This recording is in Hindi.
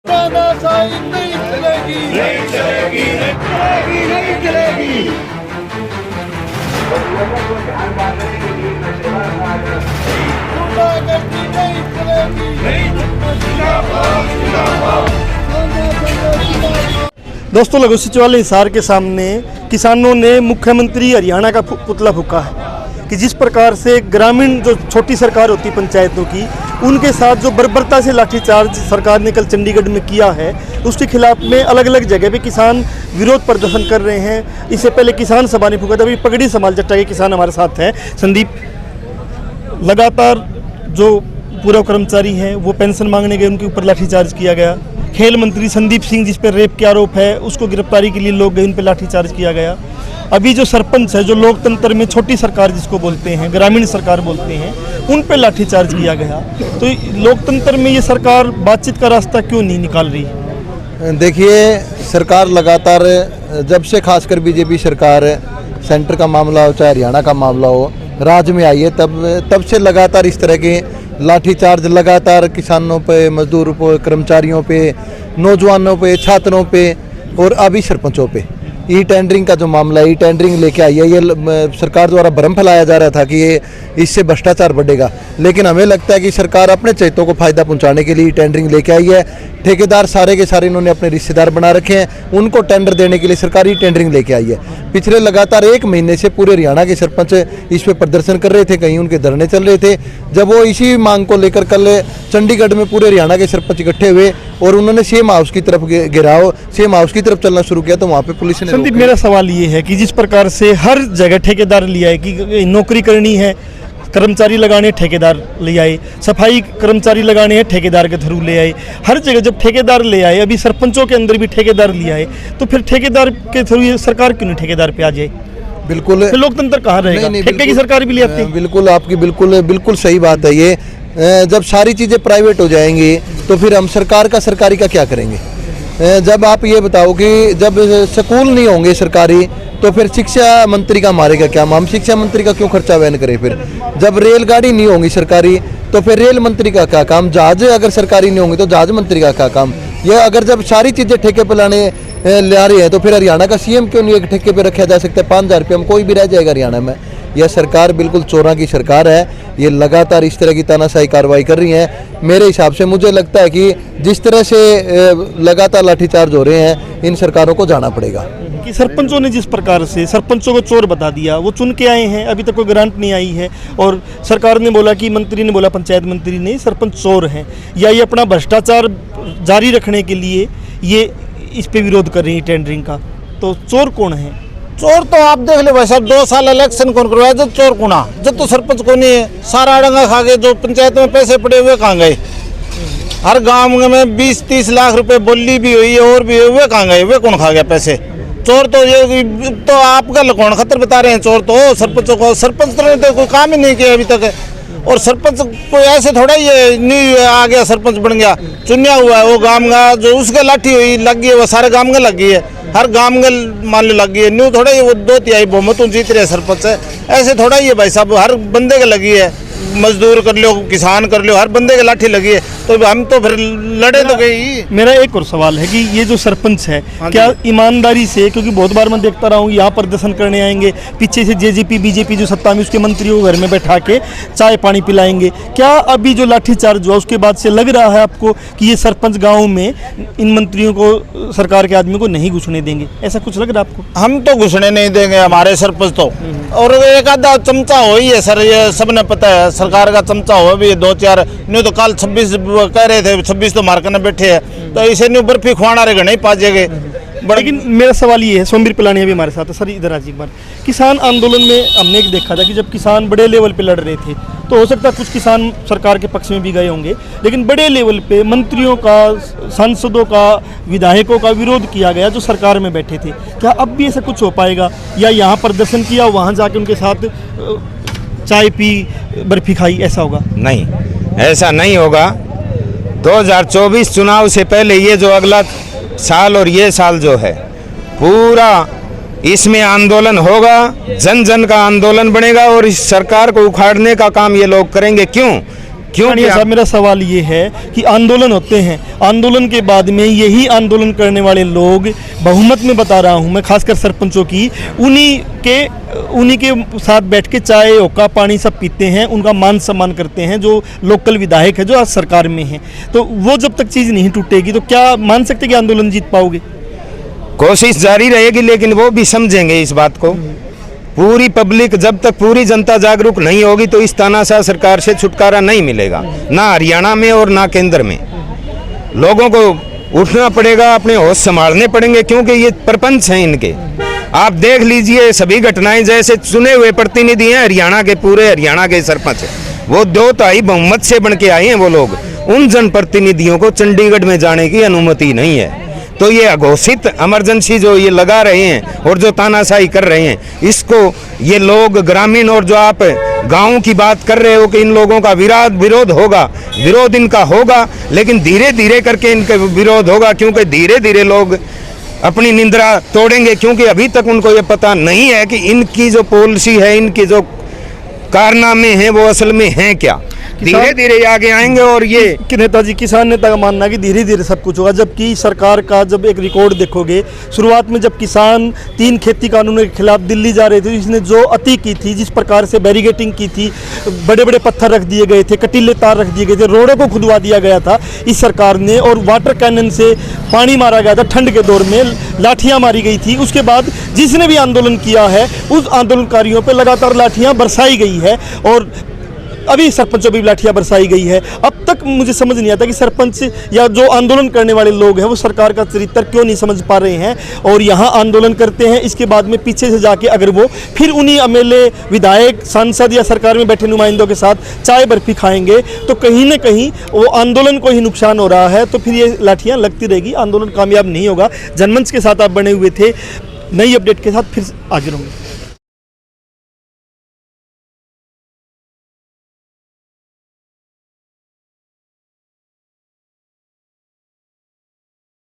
तानाशाही नहीं चलेगी, नहीं चलेगी, नहीं चलेगी, नहीं चलेगी। गुंडागर्दी नहीं चलेगी, नहीं चलेगी। दोस्तों, लघु सचिवालय हिसार के सामने किसानों ने मुख्यमंत्री हरियाणा का पुतला फूंका है कि जिस प्रकार से ग्रामीण जो छोटी सरकार होती पंचायतों की, उनके साथ जो बर्बरता से लाठीचार्ज सरकार ने कल चंडीगढ़ में किया है, उसके खिलाफ में अलग अलग जगह पे किसान विरोध प्रदर्शन कर रहे हैं। इससे पहले किसान सभा ने फूंका था। अभी पगड़ी समाल जट्टा के किसान हमारे साथ हैं। संदीप, लगातार जो पूर्व कर्मचारी हैं वो पेंशन मांगने गए, उनके ऊपर लाठीचार्ज किया गया। खेल मंत्री संदीप सिंह, जिस पर रेप के आरोप है, उसको गिरफ्तारी के लिए लोग गए, उन पर लाठीचार्ज किया गया। अभी जो सरपंच है, जो लोकतंत्र में छोटी सरकार जिसको बोलते हैं, ग्रामीण सरकार बोलते हैं, उन पर लाठीचार्ज किया गया। तो लोकतंत्र में ये सरकार बातचीत का रास्ता क्यों नहीं निकाल रही? देखिए, सरकार लगातार, जब से खासकर बीजेपी सरकार सेंटर का मामला हो चाहे हरियाणा का मामला हो, राज्य में आई है, तब से लगातार इस तरह के लाठीचार्ज लगातार किसानों पे, मजदूरों पे, कर्मचारियों पे, नौजवानों पे, छात्रों पे और अभी सरपंचों पे ई टेंडरिंग का जो मामला है, ई टेंडरिंग लेके आई है। ये सरकार द्वारा भ्रम फैलाया जा रहा था कि ये इससे भ्रष्टाचार बढ़ेगा, लेकिन हमें लगता है कि सरकार अपने चैतों को फायदा पहुंचाने के लिए ई टेंडरिंग लेके आई है। ठेकेदार सारे के सारे इन्होंने अपने रिश्तेदार बना रखे हैं, उनको टेंडर देने के लिए सरकार ई टेंडरिंग लेके आई है। पिछले लगातार 1 महीने से पूरे हरियाणा के सरपंच इस पर प्रदर्शन कर रहे थे, कहीं उनके धरने चल रहे थे। जब वो इसी मांग को लेकर कल चंडीगढ़ में पूरे हरियाणा के सरपंच इकट्ठे हुए और उन्होंने सेम हाउस की तरफ घेराव, सेम हाउस की तरफ चलना शुरू किया, तो वहाँ पे पुलिस ने। संदीप, मेरा सवाल ये है कि जिस प्रकार से हर जगह ठेकेदार लिया है कि नौकरी करनी है, कर्मचारी लगाने, ठेकेदार ले आए, सफाई कर्मचारी लगाने हैं, ठेकेदार के थ्रू ले आए, हर जगह जब ठेकेदार ले आए, अभी सरपंचों के अंदर भी ठेकेदार लिया है, तो फिर ठेकेदार के थ्रू ये सरकार क्यों नहीं ठेकेदार पे आ जाए? बिल्कुल, फिर लोकतंत्र कहाँ रहेगा? ठेके की सरकार भी ले आती है। बिल्कुल, आपकी बिल्कुल सही बात है। ये जब सारी चीज़ें प्राइवेट हो जाएंगी तो फिर हम सरकारी का क्या करेंगे? जब आप ये बताओ कि जब स्कूल नहीं होंगे सरकारी, तो फिर शिक्षा मंत्री का मारेगा क्या? हम शिक्षा मंत्री का क्यों खर्चा वहन करें? फिर जब रेलगाड़ी नहीं होंगी सरकारी, तो फिर रेल मंत्री का क्या काम? जहाज अगर सरकारी नहीं होंगे तो जहाज मंत्री का क्या काम? यह अगर जब सारी चीज़ें ठेके पर ला रही है, तो फिर हरियाणा का सीएम क्यों नहीं एक ठेके पे रखा जा सकता है? 5,000 रुपये में कोई भी रह जाएगा हरियाणा में। यह सरकार बिल्कुल चोरों की सरकार है। ये लगातार इस तरह की तानाशाही कार्रवाई कर रही है। मेरे हिसाब से मुझे लगता है कि जिस तरह से लगातार लाठीचार्ज हो रहे हैं, इन सरकारों को जाना पड़ेगा। कि सरपंचों ने जिस प्रकार से सरपंचों को चोर बता दिया, वो चुन के आए हैं, अभी तक कोई ग्रांट नहीं आई है, और सरकार ने बोला कि मंत्री ने बोला, पंचायत मंत्री ने, सरपंच चोर हैं, या ये अपना भ्रष्टाचार जारी रखने के लिए ये इस पे विरोध कर रही है टेंडरिंग का। तो चोर कौन है? चोर तो आप देख ले भाई साहब, 2 साल इलेक्शन कौन करवाया? जब चोर कोना, जब तो सरपंच को नहीं है। सारा अड़ंगा खा गए, जो पंचायत में पैसे पड़े हुए कहाँ गए? हर गांव में 20-30 लाख रुपए बोली भी हुई है और भी हुए, कहाँ गए? वे कौन खा गया पैसे? चोर तो ये तो आपका कौन खतर बता रहे हैं? चोर तो सरपंचों को, सरपंच ने तो कोई काम ही नहीं किया अभी तक। और सरपंच कोई ऐसे थोड़ा ये नहीं आ गया सरपंच बन गया, चुनिया हुआ है। वो गांव का जो उसके लाठी हुई लग गई है, वो सारे गांव का लग गई है, हर गांव का मान लो लग गई है। न्यू थोड़ा ही वो 2/3 बहुमत जीत रहे सरपंच है, ऐसे थोड़ा ही है भाई साहब। हर बंदे के लगी है, मजदूर कर लो, किसान कर लो, हर बंदे के लाठी लगी है, तो हम तो फिर लड़े तो गई। मेरा एक और सवाल है कि ये जो सरपंच है, क्या ईमानदारी से, क्योंकि बहुत बार मैं देखता रहा हूँ यहाँ प्रदर्शन करने आएंगे, पीछे से जेजेपी बीजेपी जो सत्ता में, उसके मंत्रियों को घर में बैठा के चाय पानी पिलाएंगे, क्या अभी जो लाठीचार्ज हुआ उसके बाद से लग रहा है आपको कि ये सरपंच गाँव में इन मंत्रियों को, सरकार के आदमी को नहीं घुसने देंगे? ऐसा कुछ लग रहा है आपको? हम तो घुसने नहीं देंगे हमारे सरपंच तो, और एक आधा चमचा हो ही है सर, ये सबने पता है। सरकार का चमचा हो भी 2-4, नहीं तो कल 26 कह रहे थे, 26 तो मार्केट में बैठे हैं, तो इसे नहीं बर्फी खुआना रहे नहीं पाजेंगे। लेकिन मेरा सवाल ये है, सोमवीर पिलानी अभी हमारे साथ है सर, इधर आज एक बार। किसान आंदोलन में हमने एक देखा था कि जब किसान बड़े लेवल पे लड़ रहे थे, तो हो सकता है कुछ किसान सरकार के पक्ष में भी गए होंगे, लेकिन बड़े लेवल पे मंत्रियों का, सांसदों का, विधायकों का विरोध किया गया जो सरकार में बैठे थे। क्या अब भी ऐसा कुछ हो पाएगा, या यहाँ प्रदर्शन किया, वहाँ जाके उनके साथ चाय पी, बर्फी खाई, ऐसा होगा? नहीं, ऐसा नहीं होगा। 2024 चुनाव से पहले ये जो अगला साल और ये साल जो है, पूरा इसमें आंदोलन होगा, जन जन का आंदोलन बनेगा, और इस सरकार को उखाड़ने का काम ये लोग करेंगे। क्यों? क्योंकि साहब मेरा सवाल ये है कि आंदोलन होते हैं, आंदोलन के बाद में यही आंदोलन करने वाले लोग, बहुमत में बता रहा हूँ मैं, खासकर सरपंचों की, उन्हीं के साथ बैठ के चाय होका पानी सब पीते हैं, उनका मान सम्मान करते हैं, जो लोकल विधायक है जो आज सरकार में है। तो वो जब तक चीज़ नहीं टूटेगी तो क्या मान सकते कि आंदोलन जीत पाओगे? कोशिश जारी रहेगी, लेकिन वो भी समझेंगे इस बात को। पूरी पब्लिक, जब तक पूरी जनता जागरूक नहीं होगी तो इस तानाशाह सरकार से छुटकारा नहीं मिलेगा, ना हरियाणा में और ना केंद्र में। लोगों को उठना पड़ेगा, अपने होश संभालने पड़ेंगे, क्योंकि ये प्रपंच हैं इनके। आप देख लीजिए सभी घटनाएं, जैसे चुने हुए प्रतिनिधि हैं हरियाणा के, पूरे हरियाणा के सरपंच, वो 2/3 बहुमत से बन के आए हैं वो लोग। उन जनप्रतिनिधियों को चंडीगढ़ में जाने की अनुमति नहीं है। तो ये अघोषित इमरजेंसी जो ये लगा रहे हैं और जो तानाशाही कर रहे हैं, इसको ये लोग ग्रामीण, और जो आप गाँव की बात कर रहे हो कि इन लोगों का विरोध होगा, विरोध इनका होगा, लेकिन धीरे धीरे करके इनका विरोध होगा, क्योंकि धीरे धीरे लोग अपनी निंद्रा तोड़ेंगे, क्योंकि अभी तक उनको ये पता नहीं है कि इनकी जो पॉलिसी है, इनकी जो कारनामे हैं वो असल में हैं क्या। धीरे धीरे आगे आएंगे। और ये कि नेताजी, किसान नेता का मानना है कि धीरे धीरे सब कुछ होगा, जबकि सरकार का जब एक रिकॉर्ड देखोगे, शुरुआत में जब किसान 3 खेती कानूनों के खिलाफ दिल्ली जा रहे थे, इसने जो अति की थी, जिस प्रकार से बैरिगेटिंग की थी, बड़े बड़े पत्थर रख दिए गए थे, कटीले तार रख दिए गए थे, रोडों को खुदवा दिया गया था इस सरकार ने, और वाटर कैनन से पानी मारा गया था, ठंड के दौर में लाठियाँ मारी गई थी। उसके बाद जिसने भी आंदोलन किया है उस आंदोलनकारियों पर लगातार लाठियाँ बरसाई गई है, और अभी सरपंचों पर भी लाठियाँ बरसाई गई है। अब तक मुझे समझ नहीं आता कि सरपंच या जो आंदोलन करने वाले लोग हैं वो सरकार का चरित्र क्यों नहीं समझ पा रहे हैं, और यहाँ आंदोलन करते हैं, इसके बाद में पीछे से जाके अगर वो फिर उन्हीं एमएलए, विधायक, सांसद या सरकार में बैठे नुमाइंदों के साथ चाय बर्फी खाएंगे, तो कहीं ना कहीं वो आंदोलन को ही नुकसान हो रहा है। तो फिर ये लाठियाँ लगती रहेगी, आंदोलन कामयाब नहीं होगा। जनमंच के साथ आप बने हुए थे, नई अपडेट के साथ फिर हाजिर होंगे।